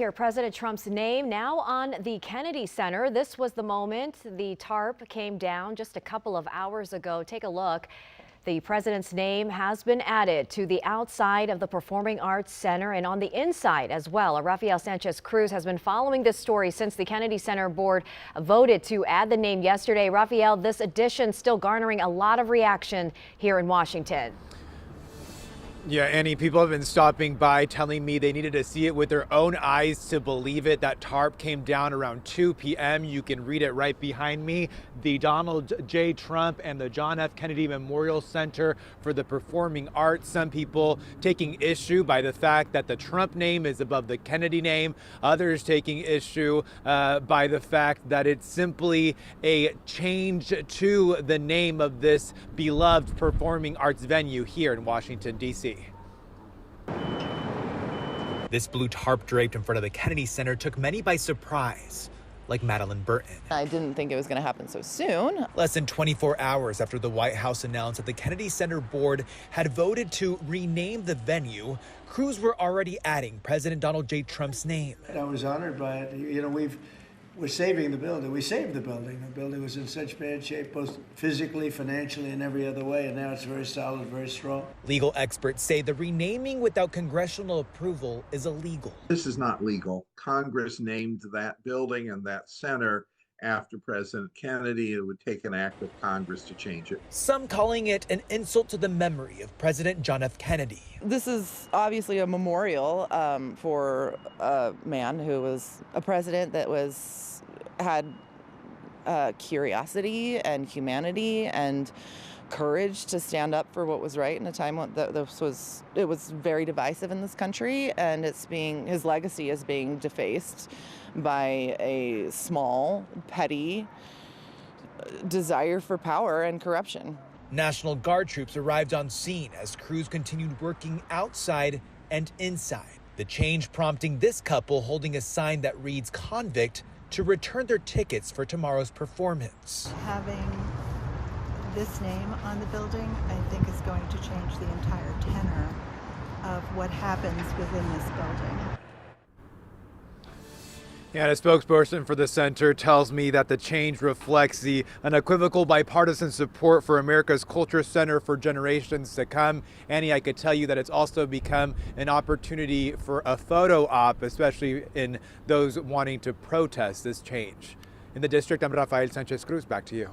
Here, President Trump's name now on the Kennedy Center. This was the moment the tarp came down just a couple of hours ago. Take a look. The president's name has been added to the outside of the Performing Arts Center and on the inside as well. Rafael Sanchez Cruz has been following this story since the Kennedy Center board voted to add the name yesterday. Rafael, this addition still garnering a lot of reaction here in Washington. Yeah, Annie, people have been stopping by telling me they needed to see it with their own eyes to believe it. That tarp came down around 2 p.m. You can read it right behind me. The Donald J. Trump and the John F. Kennedy Memorial Center for the Performing Arts. Some people taking issue by the fact that the Trump name is above the Kennedy name. Others taking issue by the fact that it's simply a change to the name of this beloved performing arts venue here in Washington, D.C. This blue tarp draped in front of the Kennedy Center took many by surprise, like Madeline Burton. I didn't think it was going to happen so soon. Less than 24 hours after the White House announced that the Kennedy Center board had voted to rename the venue, crews were already adding President Donald J. Trump's name. I was honored by it. You know, we're saving the building. We saved the building. The building was in such bad shape, both physically, financially, and every other way, and now it's very solid, very strong. Legal experts say the renaming without congressional approval is illegal. This is not legal. Congress named that building and that center after President Kennedy. It would take an act of Congress to change it. Some calling it an insult to the memory of President John F. Kennedy. This is obviously a memorial for a man who was a president that had curiosity and humanity and courage to stand up for what was right in a time when it was very divisive in this country, and his legacy is being defaced by a small, petty desire for power and corruption. National Guard troops arrived on scene as crews continued working outside and inside. The change prompting this couple holding a sign that reads "Convict" to return their tickets for tomorrow's performance. Having this name on the building, I think, is going to change the entire tenor of what happens within this building. Yeah, and a spokesperson for the center tells me that the change reflects the unequivocal bipartisan support for America's Culture Center for generations to come. Annie, I could tell you that it's also become an opportunity for a photo op, especially in those wanting to protest this change. In the district, I'm Rafael Sanchez Cruz. Back to you.